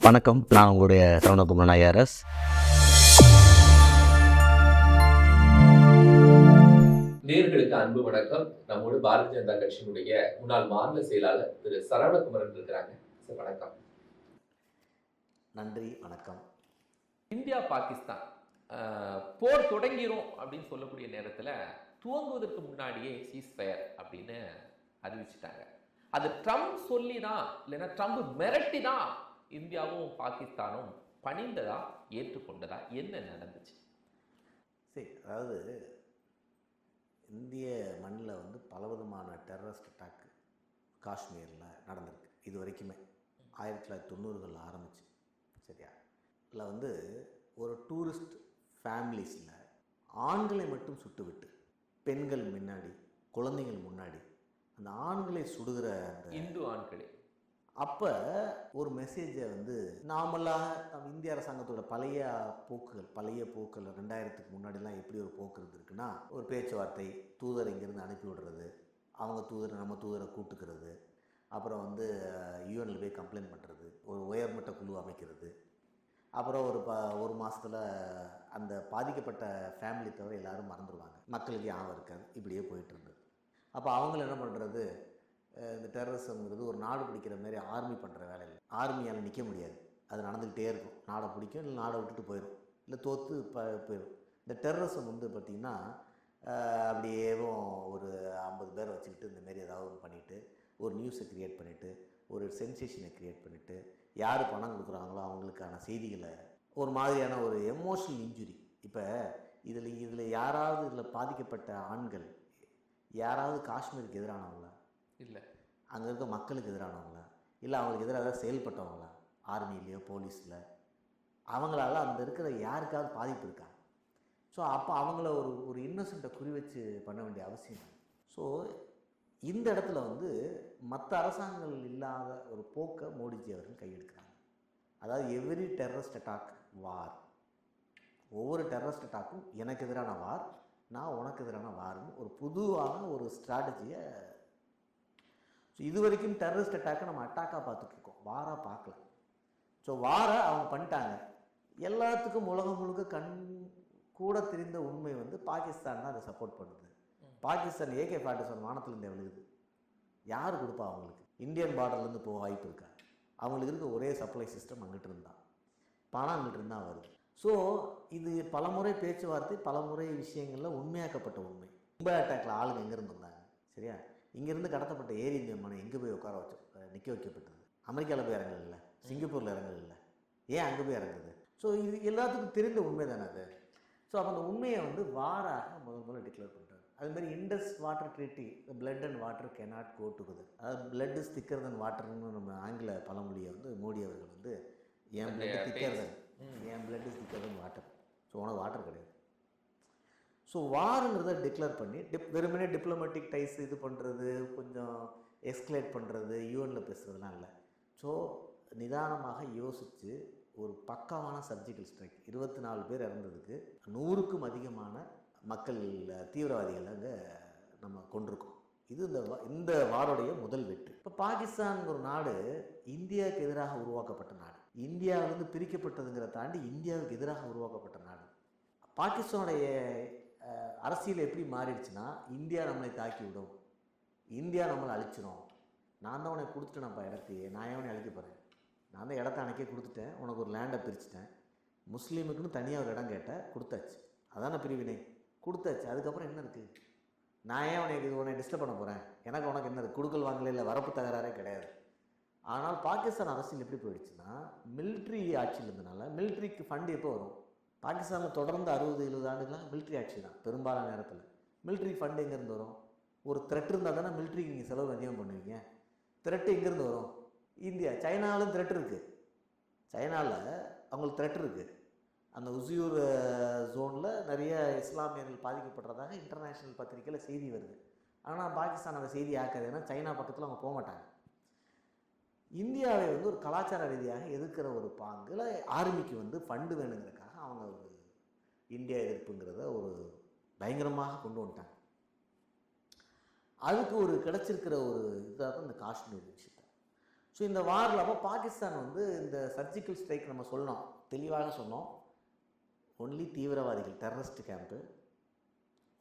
வணக்கம். நான் உங்களுடைய சரவணகுமரன் ஐஆர்எஸ். நேயர்களுக்கு அன்பு வணக்கம். நம்மோடு பாரதிய ஜனதா கட்சியினுடைய முன்னாள் மாநில செயலாளர் திரு சரவணகுமரன் இருக்கிறாங்க. சார் வணக்கம். நன்றி, வணக்கம். இந்தியா பாகிஸ்தான் போர் தொடங்கிரும் அப்படின்னு சொல்லக்கூடிய நேரத்தில் துவங்குவதற்கு முன்னாடியே சீஸ்ஃபயர் அப்படின்னு அறிவிச்சிட்டாங்க. அது ட்ரம்ப் சொல்லி தான், இல்லைன்னா ட்ரம்ப் மிரட்டி தான் இந்தியாவும் பாகிஸ்தானும் பணிந்ததா, ஏற்றுக்கொண்டதா, என்ன நடந்துச்சு? சரி, அதாவது இந்திய மண்ணில் பலவிதமான டெரரிஸ்ட் அட்டாக்கு காஷ்மீரில் நடந்திருக்கு. இது வரைக்குமே 1990களில் ஆரம்பிச்சு. சரியா? இதில் ஒரு டூரிஸ்ட் ஃபேமிலிஸில் ஆண்களை மட்டும் சுட்டுவிட்டு பெண்கள் முன்னாடி, குழந்தைகள் முன்னாடி அந்த ஆண்களை சுடுகிற அந்த இந்து ஆண்களே அப்போ ஒரு மெசேஜை நார்மலாக நம்ம இந்திய அரசாங்கத்தோட பழைய போக்குகள் 2000க்கு முன்னாடிலாம் எப்படி ஒரு போக்கு இருந்திருக்குன்னா, ஒரு பேச்சுவார்த்தை, தூதரை இங்கேருந்து அனுப்பி விடுறது, அவங்க தூதரை நம்ம தூதரை கூட்டுக்கிறது, அப்புறம் யூஎனில் போய் கம்ப்ளைண்ட் பண்ணுறது, ஒரு உயர்மட்ட குழு அமைக்கிறது, அப்புறம் ஒரு மாதத்தில் அந்த பாதிக்கப்பட்ட ஃபேமிலி தவிர எல்லோரும் மறந்துடுவாங்க, மக்களுக்கு ஞாபகம் இருக்காது, இப்படியே போயிட்டு இருந்தது. அப்போ அவங்கள என்ன பண்ணுறது, இந்த டெரரிசம்ங்கிறது ஒரு நாடு பிடிக்கிற மாதிரி ஆர்மி பண்ணுற வேலை இல்லை. ஆர்மியால் நிற்க முடியாது, அது நடந்துக்கிட்டே இருக்கும். நாடை பிடிக்கும், இல்லை நாடை விட்டுட்டு போயிடும், இல்லை தோற்று போயிடும். இந்த டெரரிசம் பார்த்திங்கன்னா அப்படியே ஒரு 50 பேரை வச்சுக்கிட்டு இந்தமாரி ஏதாவது ஒன்று பண்ணிவிட்டு, ஒரு நியூஸை க்ரியேட் பண்ணிவிட்டு, ஒரு சென்சேஷனை க்ரியேட் பண்ணிவிட்டு, யார் பணம் கொடுக்குறாங்களோ அவங்களுக்கான செய்திகளை, ஒரு மாதிரியான ஒரு எமோஷனல் இன்ஜுரி. இப்போ இதில் யாராவது இதில் பாதிக்கப்பட்ட ஆண்கள் யாராவது காஷ்மீருக்கு எதிரானவங்களா, இல்லை அங்கே இருக்க மக்களுக்கு எதிரானவங்களா, இல்லை அவங்களுக்கு எதிராக செயல்பட்டவங்களா, ஆர்மியிலையோ போலீஸில், அவங்களால அந்த இருக்கிற யாருக்காவது பாதிப்பு இருக்கா? ஸோ அப்போ அவங்கள ஒரு இன்னசென்ட்டை குறி வச்சு பண்ண வேண்டிய அவசியம். ஸோ இந்த இடத்துல மற்ற அரசாங்கங்கள் இல்லாத ஒரு போக்கை மோடிஜி அவர்கள் கையெடுக்கிறாங்க. அதாவது எவ்ரி டெரரிஸ்ட் அட்டாக் வார், ஒவ்வொரு டெரரிஸ்ட் அட்டாக்கும் எனக்கு எதிரான வார், நான் உனக்கு எதிரான வார்னு ஒரு பொதுவான ஒரு ஸ்ட்ராட்டஜியை. ஸோ இது வரைக்கும் டெரரிஸ்ட் அட்டாக்கை நம்ம அட்டாக்காக பார்த்துட்ருக்கோம், வாராக பார்க்கல. ஸோ வாரை அவங்க பண்ணிட்டாங்க. எல்லாத்துக்கும் உலகம் முழுக்க கூட தெரிந்த உண்மை பாகிஸ்தான் தான் அதை சப்போர்ட் பண்ணுது. பாகிஸ்தான் AK-47 வானத்துலேருந்து விழுகுது. யார் கொடுப்பா அவங்களுக்கு? இந்தியன் பார்டர்லேருந்து போக வாய்ப்பு இருக்கா? அவங்களுக்கு இருக்க ஒரே சப்ளை சிஸ்டம் அங்கிட்டு இருந்தால், பணம் அங்கிட்டு இருந்தால் வருது. ஸோ இது பலமுறை பேச்சுவார்த்தை, பலமுறை விஷயங்களில் உண்மையாக்கப்பட்ட உண்மை. மும்பை அட்டாக்ல ஆளுங்க எங்கேருந்து வந்தாங்க? சரியா? இங்கேருந்து கடத்தப்பட்ட ஏர் இந்தியன் விமானம் எங்கே போய் உட்கார நிற்க வைக்கப்பட்டது? அமெரிக்காவில் போய் இறங்கல, இல்லை சிங்கப்பூரில் இறங்கல, இல்லை ஏன் அங்கே போய் இறங்குது? ஸோ இது எல்லாத்துக்கும் தெரிந்த உண்மை தானே அது. ஸோ அப்போ அந்த உண்மையை வாராக முதல்ல டிக்ளேர் பண்ணுறாரு. அதுமாதிரி Indus water treaty, blood and water cannot go together. அதாவது பிளட் இஸ் திக்கர் தன் வாட்டர்னு நம்ம ஆங்கில பழமொழியை மோடி அவர்கள் என் பிளட் திக்கர் தன், என் blood is thicker than water. So உனக்கு வாட்டர் கிடையாது. ஸோ வாருங்கிறத டிக்ளேர் பண்ணி வெறுமனே டிப்ளமேட்டிக் டைஸ் இது பண்ணுறது, கொஞ்சம் எஸ்கலேட் பண்ணுறது, யூஎனில் பேசுகிறதுலாம் இல்லை. ஸோ நிதானமாக யோசித்து ஒரு பக்காவான சர்ஜிக்கல் ஸ்ட்ரைக், 24 பேர் இறந்ததுக்கு 100க்கும் அதிகமான மக்கள் தீவிரவாதிகள் அங்கே நம்ம கொண்டிருக்கோம். இது இந்த வாரோடைய முதல் வெற்றி. இப்போ பாகிஸ்தான் ஒரு நாடு இந்தியாவுக்கு எதிராக உருவாக்கப்பட்ட நாடு, இந்தியாவிலிருந்து பிரிக்கப்பட்டதுங்கிற தாண்டி இந்தியாவுக்கு எதிராக உருவாக்கப்பட்ட நாடு. பாகிஸ்தானுடைய அரசியல் எப்படி மாறிடுச்சுன்னா, இந்தியா நம்மளை தாக்கி விடும், இந்தியா நம்மளை அழிச்சிடும், நான் தான் உனக்கு கொடுத்துட்டேன்ப்பா இடத்தையே, நான் ஏன் உன்னை அழிக்க போகிறேன், நான் தான் இடத்த அணைக்கே கொடுத்துட்டேன், உனக்கு ஒரு லேண்டை பிரிச்சுட்டேன், முஸ்லீமுக்குன்னு தனியாக ஒரு இடம் கேட்டேன், கொடுத்தாச்சு, அதான பிரிவினை, கொடுத்தாச்சு, அதுக்கப்புறம் என்ன இருக்குது? நான் ஏன் உனக்கு டிஸ்டர்ப் பண்ண போகிறேன், எனக்கு உனக்கு என்ன இருக்குது? கொடுக்கல் வாங்கல, இல்லை வரப்பு தகராறே கிடையாது. ஆனால் பாகிஸ்தான் அரசியல் எப்படி போயிடுச்சுன்னா, மிலிட்ரி ஆட்சியில் இருந்தனால மிலிட்ரிக்கு ஃபண்டு எப்போ வரும்? பாகிஸ்தானில் தொடர்ந்து 60-70 ஆண்டுகளாக மிலிட்ரி ஆட்சி தான். பெரும்பாலான நேரத்தில் மிலிட்ரி ஃபண்டு எங்கேருந்து வரும்? ஒரு த்ரெட் இருந்தால் தானே மிலிட்ரிக்கு நீங்கள் செலவு அதிகம் பண்ணுவீங்க. த்ரெட்டு எங்கேருந்து வரும்? இந்தியா. சைனாவிலும் த்ரெட் இருக்குது, சைனாவில் அவங்களுக்கு த்ரெட் இருக்குது. அந்த உசியூர் ஜோனில் நிறைய இஸ்லாமியர்கள் பாதிக்கப்படுறதாக இன்டர்நேஷ்னல் பத்திரிக்கையில் செய்தி வருது. ஆனால் பாகிஸ்தான் அந்த செய்தி ஆக்காது, ஏன்னா சைனா பக்கத்தில் அவங்க போக மாட்டாங்க. இந்தியாவை ஒரு கலாச்சார ரீதியாக எதிர்க்கிற ஒரு பாங்கில் ஆர்மிக்கு ஃபண்டு வேணுங்கிறதுக்காக அவங்க ஒரு இந்தியா எதிர்ப்புங்கிறத ஒரு பயங்கரமாக கொண்டு வந்துட்டாங்க. அதுக்கு ஒரு கிடச்சிருக்கிற ஒரு இதாக தான் இந்த காஷ்மீர் விஷயத்தை. ஸோ இந்த வாரில் அப்போ பாகிஸ்தான் வந்து இந்த சர்ஜிக்கல் ஸ்ட்ரைக் நம்ம சொன்னோம், தெளிவாக சொன்னோம். ஒன்லி தீவிரவாதிகள், terrorist camp,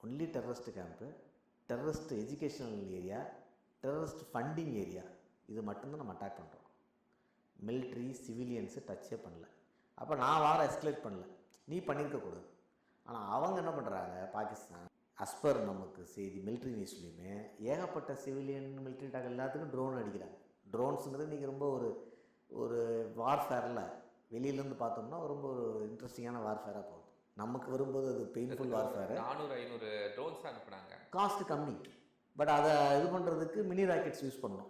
only terrorist camp, terrorist educational area, terrorist funding area, இது மட்டும்தான் நம்ம அட்டாக் பண்ணுறோம். மிலிட்ரி சிவிலியன்ஸு டச்சே பண்ணல. அப்போ நான் வார எஸ்கலேட் பண்ணல, நீ பண்ணியிருக்கக்கூடாது. ஆனால் அவங்க என்ன பண்ணுறாங்க, பாகிஸ்தான் அஸ்பர் நமக்கு செய்தி மிலிட்ரி நியூஸ்லேயுமே ஏகப்பட்ட சிவிலியன் மிலிட்ரி அட்டாக் எல்லாத்துக்கும் ட்ரோன் அடிக்கிறாங்க. ட்ரோன்ஸுங்கிறது இன்றைக்கி ரொம்ப ஒரு வார்ஃபேரில் வெளியிலேருந்து பார்த்தோம்னா ரொம்ப ஒரு இன்ட்ரெஸ்டிங்கான வார்ஃபேராக போகுது. நமக்கு வரும்போது அது பெயின்ஃபுல் வார்ஃபேர். 400-500 ட்ரோன்ஸ் அனுப்புனாங்க. காஸ்ட் கம்மி, பட் அதை இது பண்ணுறதுக்கு மினி ராக்கெட்ஸ் யூஸ் பண்ணோம்.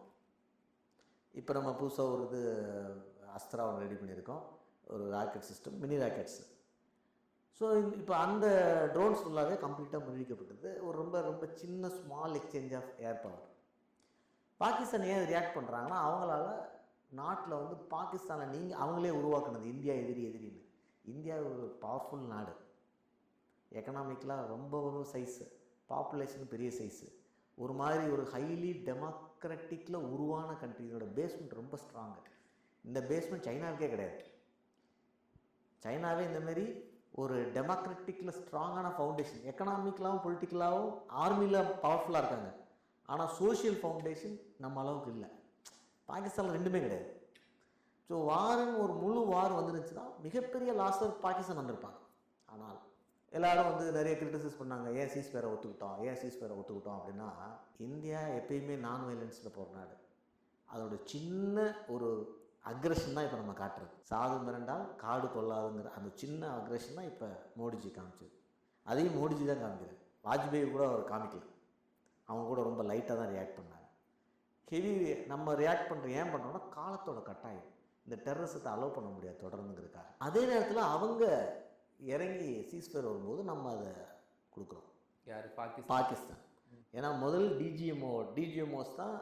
இப்போ நம்ம புதுசாக ஒரு இது அஸ்த்ரா ஒன்று ரெடி பண்ணியிருக்கோம், ஒரு rocket system, mini rockets. So இப்போ அந்த ட்ரோன்ஸ் ஃபுல்லாகவே கம்ப்ளீட்டாக முறியடிக்கப்பட்டது. ஒரு ரொம்ப ரொம்ப சின்ன small exchange of air power. Pakistan ஏன் ரியாக்ட் பண்ணுறாங்கன்னா, அவங்களால நாட்டில் வந்து பாகிஸ்தானில் அவங்களே உருவாக்குனது இந்தியா எதிரின்னு. இந்தியா ஒரு பவர்ஃபுல் நாடு, எக்கனாமிக்கலாக ரொம்ப ஒரு சைஸு, பாப்புலேஷன் பெரிய சைஸு, ஒரு மாதிரி ஒரு ஹைலி டெமோக்ராட்டிக்கில் உருவான கண்ட்ரி. இதோட பேஸ்மெண்ட் ரொம்ப ஸ்ட்ராங்கு. இந்த பேஸ்மெண்ட் சைனாவுக்கே கிடையாது. சைனாவே இந்தமாரி ஒரு டெமோக்ராட்டிக்கில் ஸ்ட்ராங்கான ஃபவுண்டேஷன், எக்கனாமிக்கலாகவும் பொலிட்டிக்கலாகவும் ஆர்மியில் பவர்ஃபுல்லாக இருக்காங்க. ஆனால் சோஷியல் ஃபவுண்டேஷன் நம்ம அளவுக்கு இல்லை. பாகிஸ்தானில் ரெண்டுமே கிடையாது. ஸோ வாரம் ஒரு முழு வார் வந்துருச்சுன்னா மிகப்பெரிய லாஸர் பாகிஸ்தான் வந்திருப்பாங்க. ஆனால் எல்லோரும் வந்து நிறைய கிரிட்டிசைஸ் பண்ணாங்க, ஏன் சீஸ்ஃபயரை ஒத்துக்கிட்டோம் அப்படின்னா, இந்தியா எப்பயுமே நான் வயலன்ஸில் போகிற நாடு. அதோட சின்ன ஒரு அக்ரெஷன் தான் இப்போ நம்ம காட்டுறது. சாது மிரண்டால் காடு கொள்ளாதுங்கிற அந்த சின்ன அக்ரெஷன் தான் இப்போ மோடிஜி காமிச்சது. அதையும் மோடிஜி தான் காமிக்கிறார். வாஜ்பாய் கூட அவர் காமிக்கல, அவங்க கூட ரொம்ப லைட்டாக தான் ரியாக்ட் பண்ணாங்க. ஹெவி நம்ம ரியாக்ட் பண்ணுறோம். ஏன் பண்ணுறோம்னா காலத்தோட கட்டாயம், இந்த டெரரிசத்தை அலோவ் பண்ண முடியாது தொடர்ந்துங்கிறதுக்காக. அதே நேரத்தில் அவங்க இறங்கி சீஸ்ஃபயர் வரும்போது நம்ம அதை கொடுக்குறோம். யார்? பாகிஸ்தான். ஏன்னா முதல் டிஜிஎம்ஓஸ் தான்,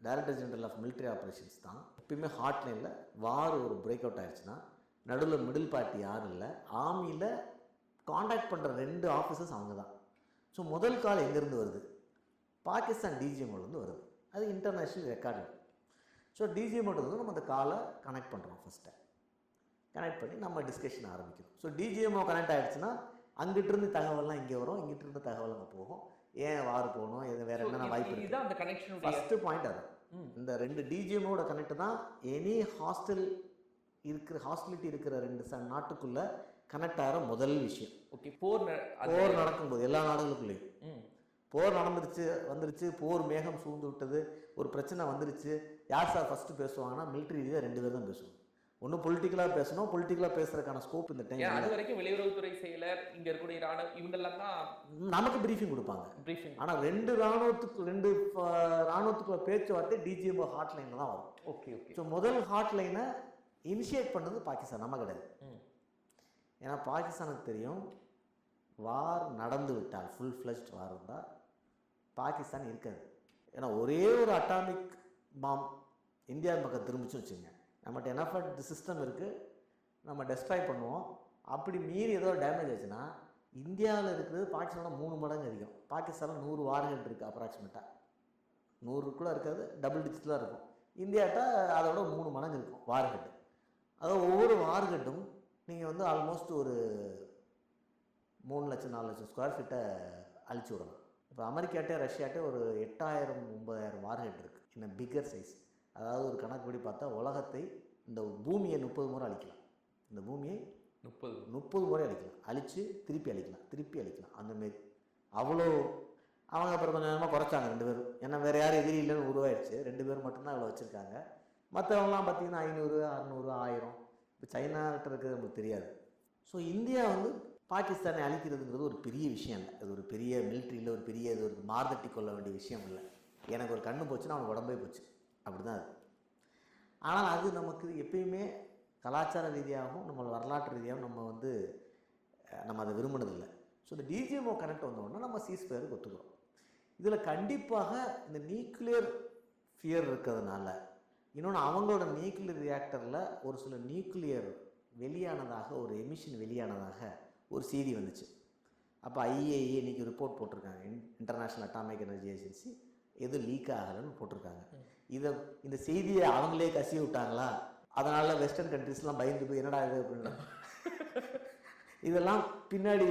director general of military operations தான். எப்பயுமே ஹாட்லைனில் வார் ஒரு பிரேக் அவுட் ஆகிடுச்சுன்னா நடுவில் மிடில் பார்ட்டி யாரும் இல்லை. ஆர்மியில் காண்டாக்ட் பண்ணுற 2 ஆஃபீஸர்ஸ் அவங்க தான். ஸோ முதல் கால் எங்கேருந்து வருது? பாகிஸ்தான் டிஜிஎம்ஓலேருந்து வருது. அது இன்டர்நேஷ்னல் ரெக்கார்டு. ஸோ டிஜிஎம்ஓட்டு வந்து நம்ம அந்த காலை கனெக்ட் பண்ணுறோம். ஃபஸ்ட்டு கனெக்ட் பண்ணி நம்ம டிஸ்கஷன் ஆரம்பிக்கிறோம். ஸோ டிஜிஎம்ஓ கனெக்ட் ஆகிடுச்சுன்னா அங்கிட்டிருந்து தகவல்லாம் இங்கே வரும், இங்கிட்டிருந்து தகவல் அங்கே போகும். ஏன் வார் போகணும், இது வேறு என்னென்ன வாய்ப்பு இருக்குது, அந்த கனெக்ஷன் ஃபஸ்ட்டு பாயிண்ட். அது இந்த 2 டிஜிஎம்மோட கனெக்ட் தான் எனி ஹாஸ்டிலிட்டி இருக்கிற 2 நாட்டுக்குள்ளே கனெக்ட் ஆகிற முதல் விஷயம். ஓகே, போர் நடக்கும்போது எல்லா நாடுகளுக்குள்ளேயும் போர் வந்துருச்சு, போர் மேகம் சூழ்ந்து விட்டது, ஒரு பிரச்சனை வந்துருச்சு, யார் சார் ஃபஸ்ட்டு பேசுவாங்கன்னா மிலிட்ரி ரீதியாக 2 பேர் தான் பேசுவோம். ஒன்றும் பொலிட்டிக்கலாக பேசணும், பொலிட்டிக்கலாக பேசுறதுக்கான ஸ்கோப் இந்த டைம். அது வரைக்கும் வெளியுறவுத்துறை செயலர், இங்கே இருக்கக்கூடிய ராணுவம், இவங்கெல்லாம் தான் நமக்கு ப்ரீஃபிங் கொடுப்பாங்க. ஆனால் 2 ராணுவத்துக்குள்ள பேச்சுவார்த்தை டிஜிஎம்ஓ ஹாட்லைனில் தான் வரும். ஓகே. ஸோ முதல் ஹாட்லைனை இனிஷியேட் பண்ணது பாகிஸ்தான், நம்ம கிடையாது. ஏன்னா பாகிஸ்தானுக்கு தெரியும், வார் நடந்து விட்டால், ஃபுல் ஃப்ளெஜ்ட் வார் இருந்தால் பாகிஸ்தான் இருக்காது. ஏன்னா ஒரே ஒரு அட்டாமிக் பாம் இந்தியா பக்கம் திரும்பிச்சு வச்சுங்க, நம்மகிட்ட எனஃபட் சிஸ்டம் இருக்குது, நம்ம டெஸ்ட்ராய் பண்ணுவோம். அப்படி மீறி ஏதோ டேமேஜ் ஆச்சுன்னா இந்தியாவில் இருக்கிறது பாகிஸ்தானோட 3 மடங்கு அதிகம். பாகிஸ்தானில் 100 வார்ஹெட் இருக்குது, அப்ராக்சிமேட்டாக 100 கூட இருக்காது, டபுள் டிஜிட் தான் இருக்கும். இந்தியாட்ட அதோட 3 மடங்கு இருக்கும் வார்ஹெட். அதாவது ஒவ்வொரு வார்ஹெட்டும் நீங்கள் வந்து ஆல்மோஸ்ட் ஒரு 3 லட்சம் 4 லட்சம் ஸ்கொயர் ஃபீட்டை அழிச்சு விடலாம். இப்போ அமெரிக்காட்டே ரஷ்யாட்டே ஒரு 8000-9000 வார்ஹெட் இருக்குது, இன்னும் பிக்கர் சைஸ். அதாவது ஒரு கணக்குப்படி பார்த்தா உலகத்தை, இந்த பூமியை 30 முறை அழிக்கலாம். இந்த பூமியை 30 முறை அழிக்கலாம், அழித்து திருப்பி அழிக்கலாம் அந்தமாரி. அவ்வளோ அவங்க அப்புறம் கொஞ்சம் நேரமாக குறைச்சாங்க 2 பேரும். ஏன்னா வேறு யாரும் எதிரி இல்லைன்னு உருவாயிடுச்சு, 2 பேர் மட்டும்தான் அவ்வளோ வச்சுருக்காங்க. மற்றவங்களாம் பார்த்திங்கன்னா 500, 600, 1000. இப்போ சைனாக்கிட்ட இருக்கிறது நமக்கு தெரியாது. ஸோ இந்தியா வந்து பாகிஸ்தானை அழிக்கிறதுங்கிறது ஒரு பெரிய விஷயம் இல்லை. அது ஒரு பெரிய மிலிட்ரியில் ஒரு பெரிய இது ஒரு மார்தட்டி கொள்ள வேண்டிய விஷயம் இல்லை. எனக்கு ஒரு கண்ணு போச்சுன்னா அவனுக்கு உடம்பே போச்சு, அப்படி தான் அது. ஆனால் அது நமக்கு எப்பயுமே கலாச்சார ரீதியாகவும் நம்ம வரலாற்று ரீதியாகவும் நம்ம அதை விரும்பினதில்லை. ஸோ இந்த டிஜிஎம்ஓ கனெக்ட் வந்தோடனே நம்ம சீஸ்ஃபயருக்கு ஒத்துக்கிறோம். இதில் கண்டிப்பாக இந்த நியூக்ளியர் ஃபியர் இருக்கிறதுனால, இன்னொன்று அவங்களோட நியூக்ளியர் ரியாக்டரில் ஒரு சில நியூக்ளியர் வெளியானதாக, ஒரு எமிஷன் வெளியானதாக ஒரு செய்தி வந்துச்சு. அப்போ IAEA இன்றைக்கி ரிப்போர்ட் போட்டிருக்காங்க, இன்டர்நேஷ்னல் அட்டாமிக் எனர்ஜி ஏஜென்சி எதுவும் லீக் ஆகலைன்னு போட்டிருக்காங்க. இந்த செய்தியை அவங்களே கசிய விட்டாங்களா, அதனால் வெஸ்டர்ன் கண்ட்ரிஸ்லாம் பயந்து போய் என்னடா இது அப்படின்னா இதெல்லாம் பின்னாடி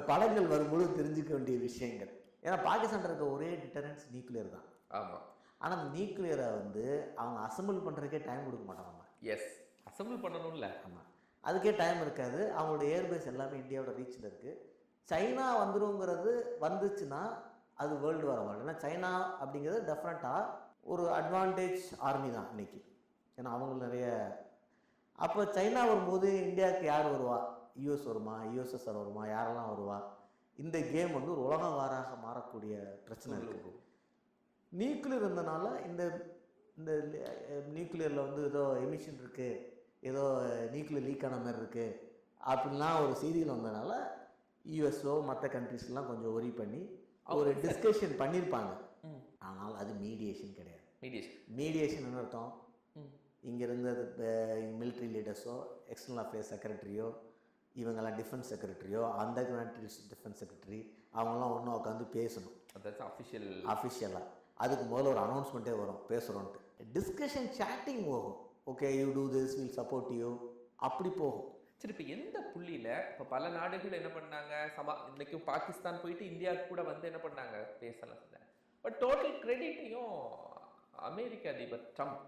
படங்கள் வரும்போது தெரிஞ்சுக்க வேண்டிய விஷயங்கள். ஏன்னா பாகிஸ்தான் இருக்க ஒரே டிட்டரன்ஸ் நியூக்ளியர் தான். ஆமாம். ஆனால் அந்த நியூக்ளியரை வந்து அவங்க அசம்பிள் பண்ணுறதுக்கே டைம் கொடுக்க மாட்டாங்க. எஸ், அசம்பிள் பண்ணணும்ல. ஆமாம், அதுக்கே டைம் இருக்காது. அவங்களோட ஏர்பேஸ் எல்லாமே இந்தியாவோட ரீச்சில் இருக்குது. சைனா வந்துச்சுன்னா அது வேர்ல்டு வர மாட்டேன். ஏன்னா சைனா அப்படிங்கிறது டெஃபினட்டாக ஒரு அட்வான்டேஜ் ஆர்மி தான் இன்னைக்கு. ஏன்னா அவங்களுக்கு நிறைய அப்போ சைனா வரும்போது இந்தியாவுக்கு யார் வருவா? யூஎஸ் வருமா, யூஎஸ்எஸ்ஆர் வருமா, யாரெல்லாம் வருவா? இந்த கேம் வந்து ஒரு உலக வாராக மாறக்கூடிய பிரச்சனை இருக்குது. நியூக்ளியர் இருந்தனால இந்த இந்த நியூக்ளியரில் வந்து ஏதோ எமிஷன் இருக்குது, ஏதோ நியூக்ளியர் லீக் ஆன மாதிரி இருக்குது அப்படின்லாம் ஒரு செய்திகள் வந்ததுனால யூஎஸ்ஓ மற்ற கண்ட்ரிஸ்லாம் கொஞ்சம் ஒரி பண்ணி ஒரு டிஸ்கஷன் பண்ணியிருப்பாங்க. ஆனால் அது மீடியேஷன் கிடையாது. மீடியேஷன் என்ன அர்த்தம்? இங்கே இருந்தது மிலிட்ரி லீடர்ஸோ, எக்ஸ்டர்னல் அஃபேர்ஸ் செக்ரட்டரியோ, இவங்கெல்லாம் டிஃபென்ஸ் செக்ரட்டரியோ, அந்த கண்ட்ரிஸ் டிஃபென்ஸ் செக்ரட்டரி, அவங்களாம் ஒன்றும் உட்காந்து பேசணும். அஃபிஷியலாக அதுக்கு முதல்ல ஒரு அனௌன்ஸ்மெண்ட்டே வரும், பேசுகிறோன்ட்டு. டிஸ்கஷன் சேட்டிங் போகும். Okay, you do this, will support you, அப்படி போகும். சரி, இப்போ எந்த புள்ளியில் இப்போ பல நாடுகள் என்ன பண்ணாங்க, இன்னைக்கு பாகிஸ்தான் போயிட்டு இந்தியாவுக்கு கூட வந்து என்ன பண்ணாங்க, பேசலாம். பட் டோட்டல் கிரெடிட்டையும் அமெரிக்க அதிபர் ட்ரம்ப்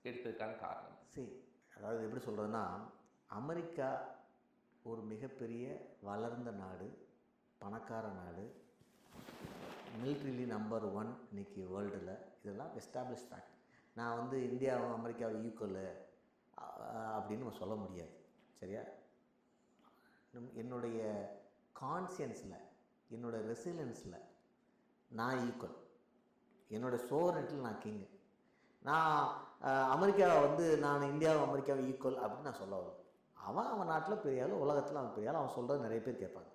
எடுத்ததுக்கான காரணம் சரி, அதாவது எப்படி சொல்கிறதுன்னா, அமெரிக்கா ஒரு மிகப்பெரிய வளர்ந்த நாடு, பணக்கார நாடு, மிலிட்ரிலி நம்பர் 1 இன்னைக்கு வேர்ல்டில். இதெல்லாம் எஸ்டாப்ளிஷ் ஃபேக்ட். நான் வந்து இந்தியாவும் அமெரிக்காவும் ஈக்குவல் அப்படின்னு நம்ம சொல்ல முடியாது. சரியா? என்னுடைய கான்சியன்ஸில், என்னோடய ரெசிலியன்ஸில் நான் ஈக்குவல். என்னோடய சோவரனிட்டியில் நான் கிங்கு. நான் அமெரிக்காவை வந்து நான் இந்தியாவும் அமெரிக்காவும் ஈக்குவல் அப்படின்னு நான் சொல்ல வரல. அவன் நாட்டில் பெரிய ஆள், உலகத்தில் அவன் பெரிய ஆள், அவன் சொல்கிறது நிறைய பேர் கேட்பாங்க.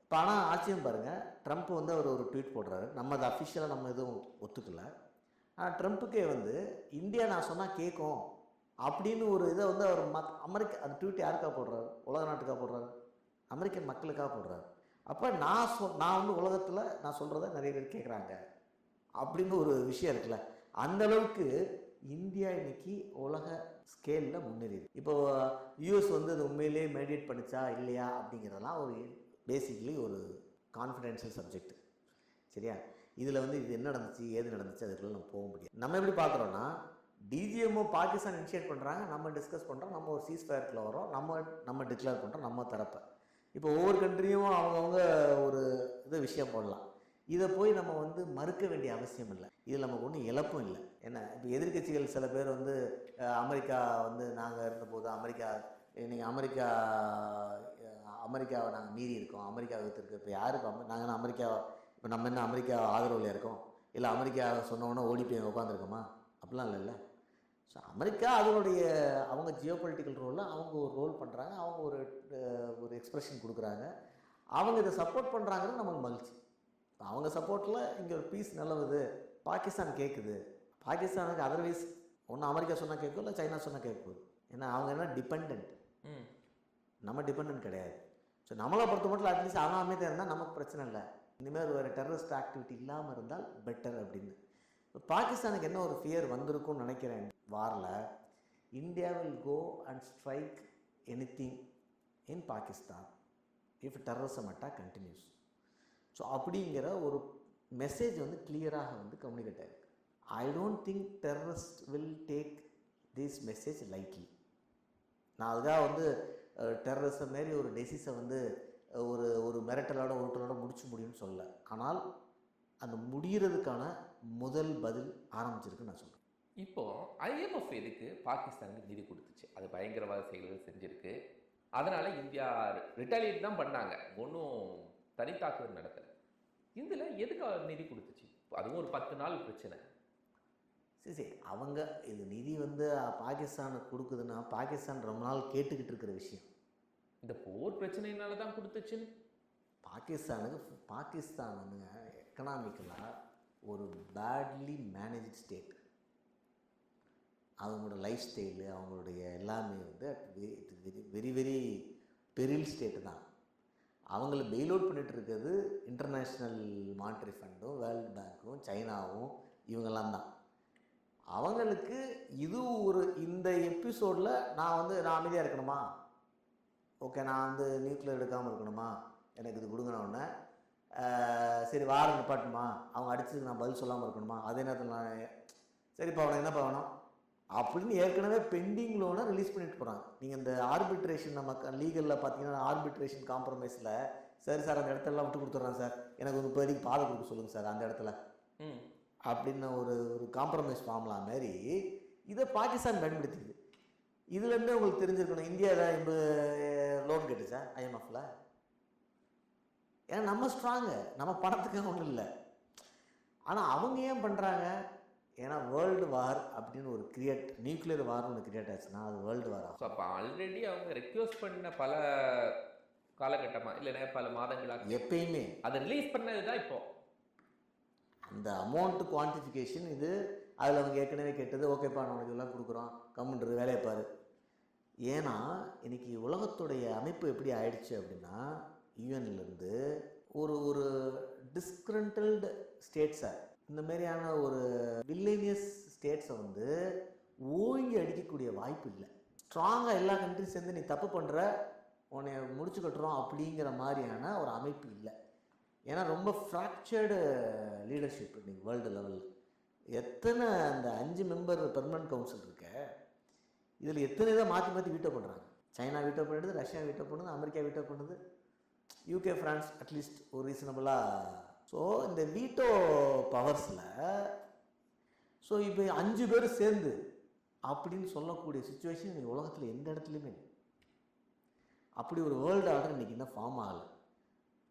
இப்போ ஆனால் ஆச்சரியம் பாருங்கள், ட்ரம்ப் வந்து அவர் ஒரு ட்வீட் போடுறாரு. நம்ம அது அஃபிஷியலாக நம்ம எதுவும் ஒத்துக்கலை. ஆனால் ட்ரம்ப்புக்கே வந்து இந்தியா நான் சொன்னால் கேட்கும் அப்படின்னு ஒரு இதை வந்து அவர் அமெரிக்கா அந்த ட்வீட் யாருக்காக போடுறாரு? உலக நாட்டுக்காக போடுறாரு, அமெரிக்கன் மக்களுக்காக போடுறாரு. அப்போ நான் வந்து உலகத்தில் நான் சொல்கிறத நிறைய பேர் கேட்குறாங்க அப்படின்னு ஒரு விஷயம் இருக்குல்ல. அந்தளவுக்கு இந்தியா இன்னைக்கு உலக ஸ்கேலில் முன்னேறிது. இப்போது யூஎஸ் வந்து அது உண்மையிலேயே மெடிடேட் பண்ணிச்சா இல்லையா அப்படிங்கிறதெல்லாம் ஒரு பேசிக்கலி ஒரு கான்ஃபிடென்ஷியல் சப்ஜெக்ட். சரியா? இதில் வந்து இது என்ன நடந்துச்சு, ஏது நடந்துச்சு, அதுக்குள்ள நம்ம போக முடியாது. நம்ம எப்படி பார்க்குறோன்னா, டிஜிஎம்ஓ பாகிஸ்தான் இனிஷியேட் பண்ணுறாங்க, நம்ம டிஸ்கஸ் பண்ணுறோம், நம்ம ஒரு சீஸ்ஃபயருக்குள்ள வரோம், நம்ம டிக்ளேர் பண்ணுறோம் நம்ம தரப்பை. இப்போ ஒவ்வொரு கண்ட்ரியும் அவங்கவுங்க ஒரு விஷயம் போடலாம். இதை போய் நம்ம வந்து மறுக்க வேண்டிய அவசியம் இல்லை. இதில் நமக்கு ஒன்றும் இழப்பும் இல்லை. ஏன்னா இப்போ எதிர்க்கட்சிகள் சில பேர் வந்து அமெரிக்கா வந்து நாங்கள் இருந்தபோது நீங்கள் அமெரிக்காவை நாங்கள் மீறி இருக்கோம், அமெரிக்காவை எடுத்துருக்கு. இப்போ யாருக்கு நாங்கள் இப்போ நம்ம என்ன அமெரிக்கா ஆதரவில் இருக்கோம்? இல்லை அமெரிக்கா சொன்னோன்னா ஓடி போய் உட்காந்துருக்கோமா? அப்படிலாம் இல்லைல்ல. ஸோ அமெரிக்கா அவங்க ஜியோ பொலிட்டிக்கல் ரோலில் அவங்க ஒரு ரோல் பண்ணுறாங்க, அவங்க ஒரு எக்ஸ்ப்ரெஷன் கொடுக்குறாங்க, அவங்க இதை சப்போர்ட் பண்ணுறாங்கிறது நமக்கு மகிழ்ச்சி. அவங்க சப்போர்ட்டில் இங்கே ஒரு பீஸ் நிலவுது, பாகிஸ்தான் கேட்குது. பாகிஸ்தானுக்கு அதர்வைஸ் ஒன்று அமெரிக்கா சொன்னால் கேட்கும், இல்லை சைனா சொன்னால் கேட்குது. ஏன்னா அவங்க என்ன டிபெண்ட், நம்ம டிபெண்ட் கிடையாது. ஸோ நம்மளை பொறுத்த மட்டும் அட்லீஸ்ட் அவன் அமைதியாக இருந்தால் நமக்கு பிரச்சனை இல்லை. இனிமேல் ஒரு டெரரிஸ்ட் ஆக்டிவிட்டி இல்லாமல் இருந்தால் பெட்டர் அப்படின்னு. பாகிஸ்தானுக்கு என்ன ஒரு ஃபியர் வந்திருக்கும்னு நினைக்கிறேன். வாரில் India will go and strike anything in Pakistan if terrorism attack continues. So அப்படிங்கிற ஒரு மெசேஜ் வந்து கிளியராக வந்து கம்யூனிகேட் ஆகிருக்கு. I don't think terrorist will take this message lightly. நான் அதுக்காக வந்து டெரரிசம் மாரி ஒரு டெசிஸை வந்து ஒரு மிரட்டலோட முடிச்சு முடியும்னு சொல்லலை. ஆனால் அந்த முடிகிறதுக்கான முதல் பதில் ஆரம்பிச்சிருக்குன்னு நான் சொல்கிறேன். இப்போது IMF எதுக்கு பாகிஸ்தானுக்கு நிதி கொடுத்துச்சு? அது பயங்கரவாத செயல்கள் செஞ்சுருக்கு. அதனால் இந்தியா ரிட்டாலியேட் தான் பண்ணாங்க, ஒன்றும் தனித்தாக்குதல் நடக்கலை. இதில் எதுக்கு நிதி கொடுத்துச்சு? அதுவும் ஒரு 10 நாள் பிரச்சனை. சரி, அவங்க இது நிதி வந்து பாகிஸ்தானுக்கு கொடுக்குதுன்னா பாகிஸ்தான் ரொம்ப நாள் கேட்டுக்கிட்டு இருக்கிற விஷயம். இந்த போர் பிரச்சனையினால தான் கொடுத்துச்சுன்னு பாகிஸ்தான் வந்து எக்கனாமிக்கலாக ஒரு பேட்லி மேனேஜ் ஸ்டேட். அவங்களோட லைஃப் ஸ்டைலு, அவங்களுடைய எல்லாமே வந்து வெரி வெரி பெரில் ஸ்டேட்டு தான். அவங்கள பெயில் அவுட் பண்ணிட்டு இருக்கிறது இன்டர்நேஷ்னல் மானிட்டரி ஃபண்டும், வேர்ல்டு பேங்க்கும், சைனாவும் இவங்கெல்லாம் தான். அவங்களுக்கு இது ஒரு இந்த எபிசோடில் நான் அமைதியாக இருக்கணுமா, ஓகே நான் நியூக்ளியர் எடுக்காமல் இருக்கணுமா, எனக்கு இது கொடுங்கன உடனே சரி வார நிப்பாட்டுமா, அவங்க அடிச்சதுக்கு நான் பதில் சொல்லாமல் இருக்கணுமா, அதே நேரத்தில் நான் சரிப்பா அவனை என்னப்பா வேணும் அப்படின்னு ஏற்கனவே பெண்டிங் லோனை ரிலீஸ் பண்ணிட்டு போகிறாங்க. நீங்கள் இந்த ஆர்பிட்ரேஷன் நம்ம லீகலில் பார்த்தீங்கன்னா ஆர்பிட்ரேஷன் காம்ப்ரமைஸில் சரி சார் அந்த இடத்துலலாம் விட்டு கொடுத்துட்றேன் சார், எனக்கு ஒரு இப்போதைக்கு பாதை கொடுக்க சொல்லுங்கள் சார் அந்த இடத்துல அப்படின்னு ஒரு காம்ப்ரமைஸ் ஃபார்ம்லாம் மாரி இதை பாகிஸ்தான் பயன்படுத்திக்குது. இதுலேருந்து உங்களுக்கு தெரிஞ்சிருக்கணும் இந்தியா தான் லோன் கேட்டுச்சா IMFல. ஏன்னா நம்ம ஸ்ட்ராங்கு, நம்ம பணத்துக்கு ஒன்றும் இல்லை. ஆனால் அவங்க ஏன் பண்ணுறாங்க, ஏன்னா வேர்ல்டு வார் அப்படின்னு ஒரு நியூக்ளியர் வார்னு ஒன்று கிரியேட் ஆச்சுன்னா அது வேர்ல்டு வார் ஆகும். ஸோ அப்போ ஆல்ரெடி அவங்க ரெக்வஸ்ட் பண்ண பல காலகட்டமாக இல்லைன்னா பல மாதங்களாக எப்பயுமே அதை ரிலீஸ் பண்ணது தான் இப்போ அந்த அமௌண்ட்டு குவான்டிஃபிகேஷன் இது அதில் அவங்க ஏற்கனவே கேட்டது ஓகேப்பா நான் இதெல்லாம் கொடுக்குறோம் கம்முன்றது வேலையை பாரு. ஏன்னா இன்னைக்கு உலகத்துடைய அமைப்பு எப்படி ஆயிடுச்சு அப்படின்னா யூஎன்லேருந்து ஒரு டிஸ்கிரண்டல்டு ஸ்டேட்ஸை இந்த மாதிரியான ஒரு வில்லேனியஸ் ஸ்டேட்ஸை ஓங்கி அடிக்கக்கூடிய வாய்ப்பு இல்லை. ஸ்ட்ராங்காக எல்லா கண்ட்ரிஸ் சேர்ந்து நீ தப்பு பண்ணுற உன்னை முடிச்சு கட்டுறோம் அப்படிங்கிற மாதிரியான ஒரு அமைப்பு இல்லை. ஏன்னா ரொம்ப ஃப்ராக்சர்டு லீடர்ஷிப் இன்றைக்கி வேர்ல்டு லெவலில். எத்தனை அந்த 5 மெம்பர் பெர்மனன்ட் கவுன்சில் இருக்க, இதில் எத்தனை இதை மாற்றி மாற்றி வீட்டோ பண்ணுறாங்க. சைனா வீட்டோ பண்ணுது, ரஷ்யா வீட்டோ பண்ணுது, அமெரிக்கா வீட்டோ பண்ணுது, UK ஃப்ரான்ஸ் அட்லீஸ்ட் ஒரு ரீசனபிளாக. ஸோ இந்த வீட்டோ பவர்ஸில் ஸோ இப்போ 5 பேர் சேர்ந்து அப்படின்னு சொல்லக்கூடிய சுச்சுவேஷன் இன்றைக்கி உலகத்தில் எந்த இடத்துலையுமே அப்படி ஒரு வேர்ல்டு ஆர்டர் இன்றைக்கி இன்னும் ஃபார்ம் ஆகலை.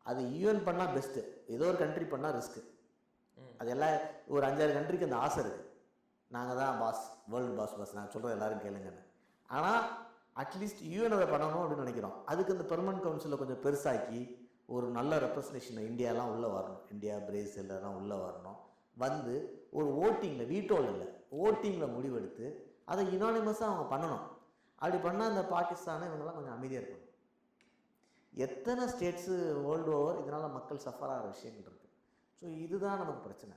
அது யூஎன் பண்ணால் பெஸ்ட்டு, ஏதோ ஒரு கண்ட்ரி பண்ணால் ரிஸ்க்கு. அது எல்லாம் ஒரு 5-6 கண்ட்ரிக்கு அந்த ஆசை இருக்குது, நாங்கள் தான் பாஸ், வேர்ல்டு பாஸ் நான் சொல்கிறது எல்லோரும் கேளுங்கன்னு. ஆனால் அட்லீஸ்ட் யூஎன் அதை பண்ணணும் அப்படின்னு நினைக்கிறோம். அதுக்கு அந்த பெர்மனன்ட் கவுன்சிலை கொஞ்சம் பெருசாக்கி ஒரு நல்ல ரெப்ரசன்டேஷன் இந்தியாலாம் உள்ளே வரணும், இந்தியா பிரேசில் எல்லாம் உள்ளே வரணும். ஒரு ஓட்டிங்கில், வீட்டோவில் இல்லை ஓட்டிங்கில் முடிவெடுத்து அதை யுனானிமஸாக அவங்க பண்ணணும். அப்படி பண்ணால் அந்த பாகிஸ்தானை இவங்கெல்லாம் கொஞ்சம் அமைதியாக இருக்கணும். எத்தனை ஸ்டேட்ஸு வேர்ல்டு ஓவர் இதனால் மக்கள் சஃபர் ஆகிற விஷயங்கள் இருக்குது. ஸோ இதுதான் நமக்கு பிரச்சனை.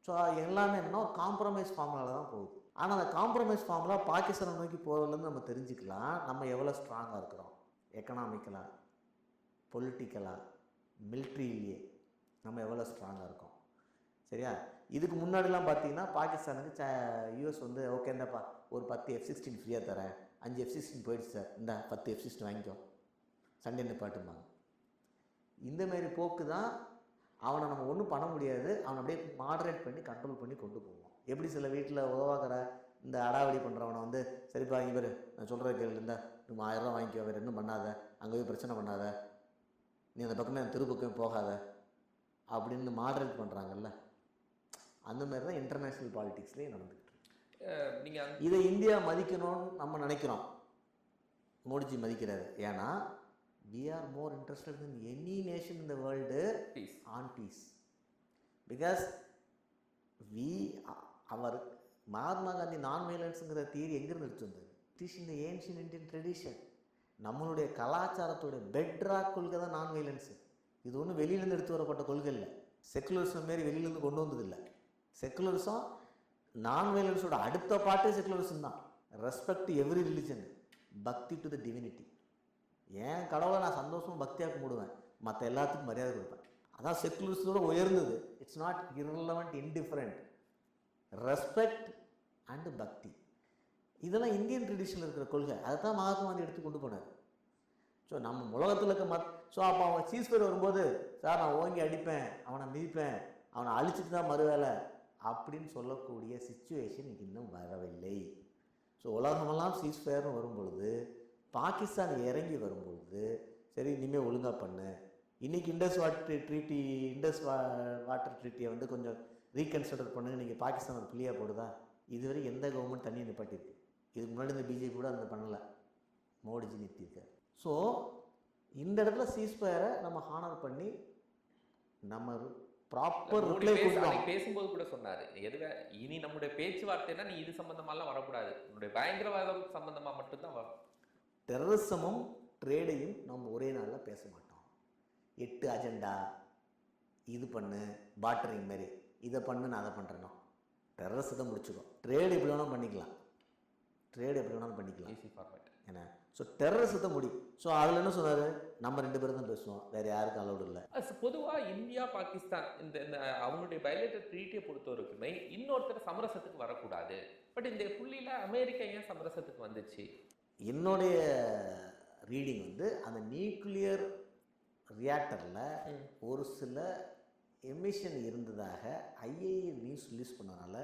ஸோ எல்லாமே என்னென்னா ஒரு காம்ப்ரமைஸ் ஃபார்முலாவில் தான் போகுது. ஆனால் அந்த காம்ப்ரமைஸ் ஃபார்முலா பாகிஸ்தானை நோக்கி போகிறதுலேருந்து நம்ம தெரிஞ்சுக்கலாம் நம்ம எவ்வளோ ஸ்ட்ராங்காக இருக்கிறோம், எக்கனாமிக்கலாக, பொலிட்டிக்கலாக, மிலிட்ரியிலேயே நம்ம எவ்வளோ ஸ்ட்ராங்காக இருக்கோம். சரியா? இதுக்கு முன்னாடிலாம் பார்த்தீங்கன்னா பாகிஸ்தானுக்கு யூஎஸ் ஓகே இந்தப்பா ஒரு 10 F-16 ஃப்ரீயாக தரேன், 5 F-16 போயிடுச்சு சார், இந்த 10 F-16 வாங்கிக்கோ, சண்டே நிப்பாட்டுமாங்க. இந்தமாரி போக்கு தான். அவனை நம்ம ஒன்றும் பண்ண முடியாது, அவனை அப்படியே மாடரேட் பண்ணி கண்ட்ரோல் பண்ணி கொண்டு போவோம். எப்படி சில வீட்டில் உதவாக்கிற இந்த அடாவடி பண்ணுறவனை சரிப்பா இவர் நான் சொல்கிற கேள்வி இருந்தால் நம்ம 1000 ரூபா வாங்கிக்கோ, வேறு இன்னும் பண்ணாத, அங்கே போய் பிரச்சனை பண்ணாத, நீ அந்த பக்கமே அந்த திருப்பக்கம் போகாத அப்படின்னு மாடரேட் பண்ணுறாங்கல்ல, அந்த மாதிரி தான் இன்டர்நேஷ்னல் பாலிட்டிக்ஸ்லேயே நடந்துக்கிட்டு நீங்கள் இதை இந்தியா மதிக்கணும்னு நம்ம நினைக்கிறோம். மோடிஜி மதிக்கிறாரு. ஏன்னா we are more interested than any nation in the world on peace. Because our Mahatma Gandhi நான் வயலன்ஸுங்கிற தியரி எங்கிருந்து எடுத்து வந்தது? It is in the ancient Indian tradition. நம்மளுடைய கலாச்சாரத்துடைய பெட்ராக் கொள்கை தான் நான் வயலன்ஸு. இது ஒன்றும் வெளியிலேருந்து எடுத்து வரப்பட்ட கொள்கை இல்லை, செக்குலரிசம் மாரி வெளியிலேருந்து கொண்டு வந்ததில்லை. செக்குலரிசம் நான் வயலன்ஸோட அடுத்த பாட்டே செக்குலரிசம் தான். ரெஸ்பெக்ட் எவ்ரி ரிலிஜன், பக்தி டு த டிவினிட்டி. ஏன் கடவுளை நான் சந்தோஷமும் பக்தியாக கும்பிடுவேன், மற்ற எல்லாத்துக்கும் மரியாதை கொடுப்பேன். அதான் செக்குலரிசத்தோட உயர்ந்தது. It's not irrelevant, indifferent, respect and பக்தி. இதெல்லாம் இந்தியன் ட்ரெடிஷனில் இருக்கிற கொள்கை. அதை தான் மகாத்மா காந்தி எடுத்து கொண்டு போனார். ஸோ நம்ம உலகத்தில் இருக்க ஸோ அப்போ அவன் சீஸ்பேர் வரும்போது சார் நான் ஓங்கி அடிப்பேன், அவனை மிதிப்பேன், அவனை அழிச்சிட்டு தான் மறுவேலை அப்படின்னு சொல்லக்கூடிய சிச்சுவேஷன் இன்னும் வரவில்லை. ஸோ உலகமெல்லாம் சீஸ்பேர்னு வரும்பொழுது பாகிஸ்தான் இறங்கி வரும்பொழுது சரி இனிமேல் ஒழுங்காக பண்ணு, இன்றைக்கி இண்டஸ் வாட்டர் ட்ரீட்டியை கொஞ்சம் ரீகன்சிடர் பண்ணுங்க, நீங்கள் பாகிஸ்தான் ஒரு பிள்ளையாக போடுதா? இதுவரை எந்த கவர்மெண்ட் தண்ணியை நிப்பாட்டிருக்கு? இதுக்கு முன்னாடி இந்த பிஜேபி கூட அந்த பண்ணலை, மோடிஜி நிறுத்தியிருக்கார். ஸோ இந்த இடத்துல சீஸ்பயரை நம்ம ஹானர் பண்ணி நம்ம ப்ராப்பர் பேசும்போது கூட சொன்னார், இனி நம்முடைய பேச்சுவார்த்தைனா நீ இது சம்பந்தமாலாம் வரக்கூடாது, உன்னுடைய பயங்கரவாதம் சம்பந்தமாக மட்டும்தான் வரும். டெரரிசமும் ட்ரேடையும் நம்ம ஒரே நாளில் பேச மாட்டோம். 8 அஜெண்டா, இது பண்ணு, பாட்டரிங் மாரி, இதை பண்ணு நான் அதை பண்ணுறேனோ. டெரரிசத்தை முடிச்சுக்கோ. ட்ரேடு எப்படி வேணாலும் பண்ணிக்கலாம், ஈஸி ஃபார்மேட். ஏன்னா ஸோ டெரரிசத்தை முடி. ஸோ அதில் என்ன சொன்னார், நம்ம 2 பேரும் தான் பேசுவோம், வேறு யாருக்கும் அலௌடு இல்லை. பொதுவாக இந்தியா பாகிஸ்தான் இந்த இந்த அவங்களுடைய பைலேட்டர் ட்ரீட்டியை பொறுத்த வரைக்குமே இன்னொருத்தர் சமரசத்துக்கு வரக்கூடாது. பட் இந்த புள்ளியில் அமெரிக்கா ஏன் சமரசத்துக்கு வந்துச்சு? என்னுடைய ரீடிங் வந்து அந்த நியூக்ளியர் ரியாக்டரில் ஒரு சில எமிஷன் இருந்ததாக ஐஏஏ நியூஸ் ரிலீஸ் பண்ணனால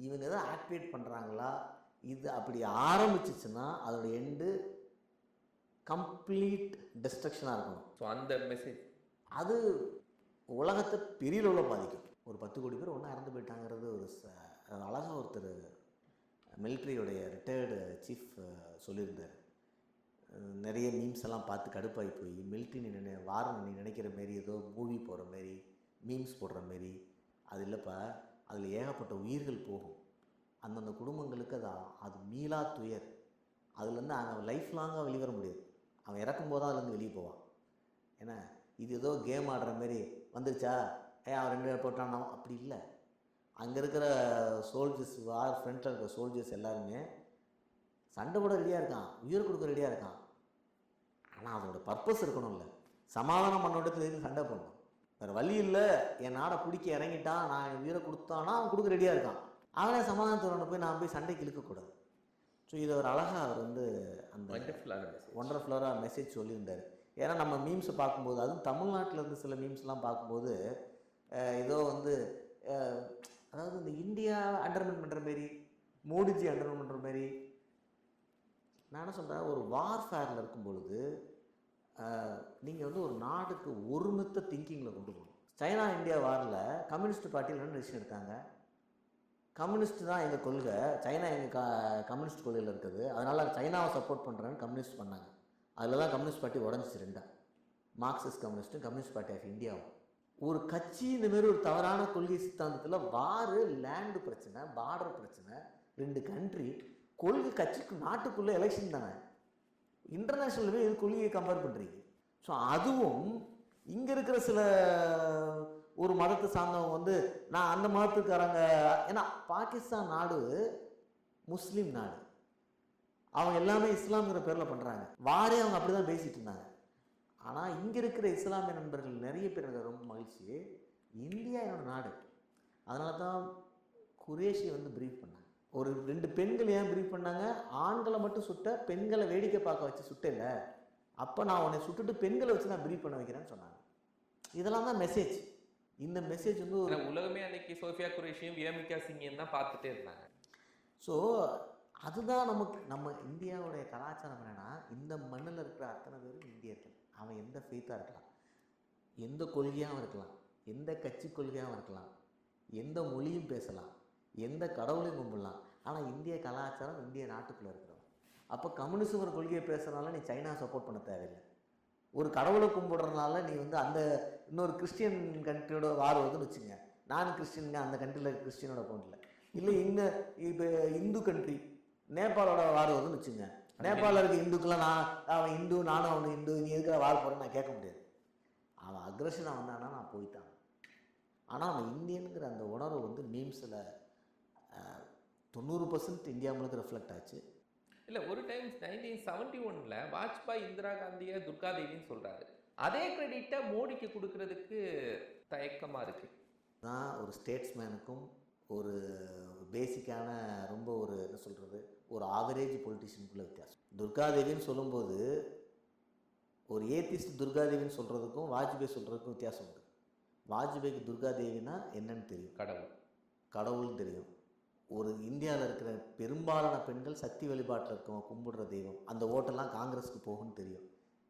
இவங்க தான் ஆக்டிவேட் பண்ணுறாங்களா, இது அப்படி ஆரம்பிச்சிச்சுன்னா அதோட எண்டு கம்ப்ளீட் டிஸ்ட்ரக்ஷனாக இருக்கணும். ஸோ அந்த மெசேஜ் அது உலகத்தை பெரிய அளவில் பாதிக்கும். ஒரு 10 கோடி பேர் ஒன்றா இறந்து போயிட்டாங்கிறது ஒரு அழகாக ஒருத்தர் மிலிட்ரியோடைய ரிட்டையர்டு சீஃப் சொல்லியிருந்தார். நிறைய மீம்ஸ் எல்லாம் பார்த்து கடுப்பாகி போய் மிலிட்ரி நீ வாரம் நீ நினைக்கிற மாரி ஏதோ மூவி போகிற மாரி மீம்ஸ் போடுற மாரி அது இல்லைப்பா, அதில் ஏகப்பட்ட உயிர்கள் போகும். அந்தந்த குடும்பங்களுக்கு அது மீளா துயர். அதுலேருந்து அவன் லைஃப் லாங்காக வெளிவர முடியாது. அவன் இறக்கும்போது தான் அதுலேருந்து வெளியே போவான். ஏன்னா இது ஏதோ கேம் ஆடுற மாரி வந்துருச்சா, அவன் 2 பேர் போட்டானோ, அப்படி இல்லை. அங்கே இருக்கிற சோல்ஜர்ஸ், வார் ஃப்ரண்ட்டில் இருக்கிற சோல்ஜர்ஸ் எல்லாருமே சண்டை போட ரெடியாக இருக்கான், உயிர் கொடுக்க ரெடியாக இருக்கான். ஆனால் அதோட பர்பஸ் இருக்கணும்ல. சமாதானம் பண்ண இடத்துல சண்டை பண்ணணும். வேறு வழி இல்லை, என் நாடை பிடிக்க இறங்கிட்டான், நான் என் உயிரை கொடுத்தானா அவன் கொடுக்க ரெடியாக இருக்கான். அவனே சமாதானத்தோட போய் நான் போய் சண்டைக்கு இழுக்கக்கூடாது. ஸோ இதை ஒரு அழகாக அவர் வந்து அந்த ஒண்டர்ஃபுல்லாக மெசேஜ் சொல்லியிருந்தார். ஏன்னா நம்ம மீம்ஸை பார்க்கும்போது, அதுவும் தமிழ்நாட்டில் இருந்து சில மீம்ஸ்லாம் பார்க்கும்போது ஏதோ வந்து அதாவது இந்த இந்தியா அண்டர்மைன் பண்ணுற மாரி, மோடிஜி அண்டர்மைன் பண்ணுற மாரி. நான் என்ன சொல்கிறேன், ஒரு வார்ஃபேரில் இருக்கும் பொழுது நீங்கள் வந்து ஒரு நாடுக்கு ஒருமித்த திங்கிங்கில் கொண்டு போகணும். சைனா இந்தியா வாரில் கம்யூனிஸ்ட் பார்ட்டியில் என்ன டிசிஷன் எடுத்தாங்க, கம்யூனிஸ்ட் தான் எங்கள் கொள்கை, சைனா எங்கள் கம்யூனிஸ்ட் கொள்கையில் இருக்குது, அதனால் சைனாவை சப்போர்ட் பண்ணுறேன்னு கம்யூனிஸ்ட் பண்ணாங்க. அதில் தான் கம்யூனிஸ்ட் பார்ட்டி உடஞ்சிச்சு ரெண்டா, மார்க்சிஸ்ட் கம்யூனிஸ்ட்டும் கம்யூனிஸ்ட் பார்ட்டி ஆஃப் இந்தியாவும். ஒரு கட்சி இந்தமாரி ஒரு தவறான கொள்கை சித்தாந்தத்தில் வாரு, லேண்டு பிரச்சனை, பார்டர் பிரச்சனை, 2 கண்ட்ரி, கொள்கை கட்சிக்கு நாட்டுக்குள்ளே எலெக்ஷன் தானே, இன்டர்நேஷ்னல் இது கொள்கையை கம்பேர் பண்ணுறீங்க. ஸோ அதுவும் இங்கே இருக்கிற சில ஒரு மதத்தை சார்ந்தவங்க வந்து நான் அந்த மதத்துக்காரங்க, ஏன்னா பாகிஸ்தான் நாடு முஸ்லீம் நாடு, அவங்க எல்லாமே இஸ்லாம்ங்கிற பேரில் பண்ணுறாங்க. வாரே அவங்க அப்படி தான் பேசிகிட்டு இருந்தாங்க. ஆனால் இங்கே இருக்கிற இஸ்லாமிய நண்பர்கள் நிறைய பேர் எனக்கு ரொம்ப மகிழ்ச்சி, இந்தியா என்னோட நாடு. அதனால தான் குரேஷி வந்து ப்ரீஃப் பண்ணாங்க. ஒரு 2 பெண்கள் ஏன் ப்ரீஃப் பண்ணாங்க, ஆண்களை மட்டும் சுட்ட, பெண்களை வேடிக்கை பார்க்க வச்சு சுட்டல, அப்போ நான் உன்னை சுட்டுட்டு பெண்களை வச்சு நான் ப்ரீஃப் பண்ண வைக்கிறேன்னு சொன்னாங்க. இதெல்லாம் தான் மெசேஜ். இந்த மெசேஜ் வந்து உலகமே அன்னைக்கு சோஃபியா குரேஷியும் வியமிகா சிங்கையும் தான் பார்த்துட்டே இருந்தாங்க. ஸோ அதுதான் நம்ம இந்தியாவுடைய கலாச்சாரம் என்னென்னா, இந்த மண்ணில் இருக்கிற அத்தனை பேரும் இந்தியர்கள். அவன் எந்த ஃபெய்த்தாக இருக்கலாம், எந்த கொள்கையாகவும் இருக்கலாம், எந்த கட்சி கொள்கையாகவும் இருக்கலாம், எந்த மொழியும் பேசலாம், எந்த கடவுளையும் கும்பிடலாம். ஆனால் இந்திய கலாச்சாரம் இந்திய நாட்டுக்குள்ளே இருக்கிறோம். அப்போ கம்யூனிசம் ஒரு கொள்கையை பேசுகிறதுனால நீ சைனா சப்போர்ட் பண்ண தேவையில்லை. ஒரு கடவுளை கும்பிடுறதுனால நீ வந்து அந்த இன்னொரு கிறிஸ்டியன் கண்ட்ரியோட வார் வருதுன்னு வச்சுங்க, நான் கிறிஸ்டின்ங்க அந்த கண்ட்ரியில் கிறிஸ்டியனோட போகல, இல்லை இப்போ இந்து கண்ட்ரி நேபாளோட வார் வருதுன்னு வச்சுங்க, நேபாளில் இருக்க இந்துக்கெல்லாம் அவன் இந்து, நானும் அவனு இந்து, நீ இருக்கிற வார் போகிறேன்னு நான் கேட்க முடியாது. அவன் அக்ரஷனாக வந்தானா நான் போய்த்தான். ஆனால் அவன் இந்தியனுங்கிற அந்த உணர்வு வந்து மீம்ஸில் 90% இந்தியா முழுக்க ரெஃப்ளெக்ட் ஆச்சு. இல்லை, ஒரு டைம் 1971 வாஜ்பாய் இந்திரா காந்தியை துர்காதேவின்னு சொல்கிறாரு. அதே கிரெடிட்டை மோடிக்கு கொடுக்கறதுக்கு தயக்கமாக இருக்குது. தான் ஒரு ஸ்டேட்ஸ்மேனுக்கும் ஒரு பேசிக்கான ரொம்ப ஒரு என்ன சொல்கிறது, ஒரு ஆவரேஜ் பொலிட்டிஷியனுக்குள்ள வித்தியாசம். துர்காதேவின்னு சொல்லும்போது ஒரு ஏத்திஸ்ட் துர்காதேவின்னு சொல்கிறதுக்கும் வாஜ்பாய் சொல்கிறதுக்கும் வித்தியாசம் உண்டு. வாஜ்பாய்க்கு துர்காதேவினா என்னன்னு தெரியும், கடவுள்னு தெரியும். ஒரு இந்தியாவில் இருக்கிற பெரும்பாலான பெண்கள் சக்தி வழிபாட்டில் இருக்கவங்க கும்பிடுற தெய்வம், அந்த ஓட்டெல்லாம் காங்கிரஸுக்கு போகும்னு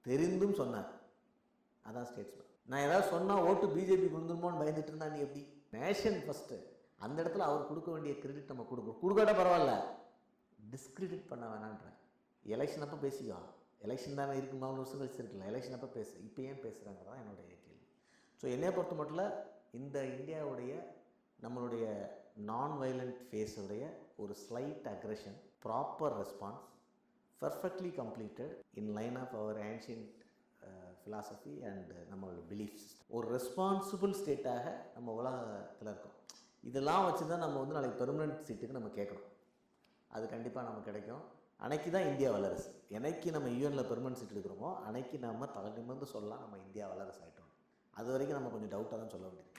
தெரிந்தும் சொன்னார். அதான் ஸ்டேட்ஸ்மேன். நான் ஏதாவது சொன்னால் ஓட்டு பிஜேபி கொடுத்துருமோன்னு பயந்துட்டு இருந்தா நீ எப்படி? நேஷன் ஃபஸ்ட்டு, அந்த இடத்துல அவர் கொடுக்க வேண்டிய கிரெடிட் நம்ம கொடுக்காட்ட பரவாயில்ல, டிஸ்கிரெடிட் பண்ண வேணான்றேன். எலெக்ஷன் அப்போ பேசிக்கோ, எலெக்ஷன் தானே இருக்கு, 4 வருஷம் கழிச்சு இருக்கலாம், எலெக்ஷன் அப்போ பேசு, இப்போ ஏன் பேசுகிறாங்கிறதான் என்னுடைய கேள்வி. ஸோ என்னைய பொறுத்த மட்டும் இந்த இந்தியாவுடைய நம்மளுடைய நான் வயலண்ட் ஃபேஸுடைய ஒரு slight aggression, proper response, perfectly completed in line of our ancient philosophy and நம்மளோட பிலீஃப் சிஸ்டம். ஒரு ரெஸ்பான்சிபிள் ஸ்டேட்டாக நம்ம உலகத்தில் இருக்கோம். இதெல்லாம் வச்சு தான் நம்ம வந்து நாளைக்கு பெர்மனன்ட் சீட்டுக்கு நம்ம கேட்கணும். அது கண்டிப்பாக நமக்கு கிடைக்கும். அன்னைக்கு தான் இந்தியா வல்லரசு. என்னைக்கு நம்ம யூஎனில் பெர்மனன்ட் சீட் எடுக்கிறோமோ அன்னைக்கு நம்ம தலை நிமிர்ந்து சொல்லலாம் நம்ம இந்தியா வல்லரசு ஆகிட்டோம். அது வரைக்கும் நம்ம கொஞ்சம் டவுட்டாக தான் சொல்ல வேண்டியது.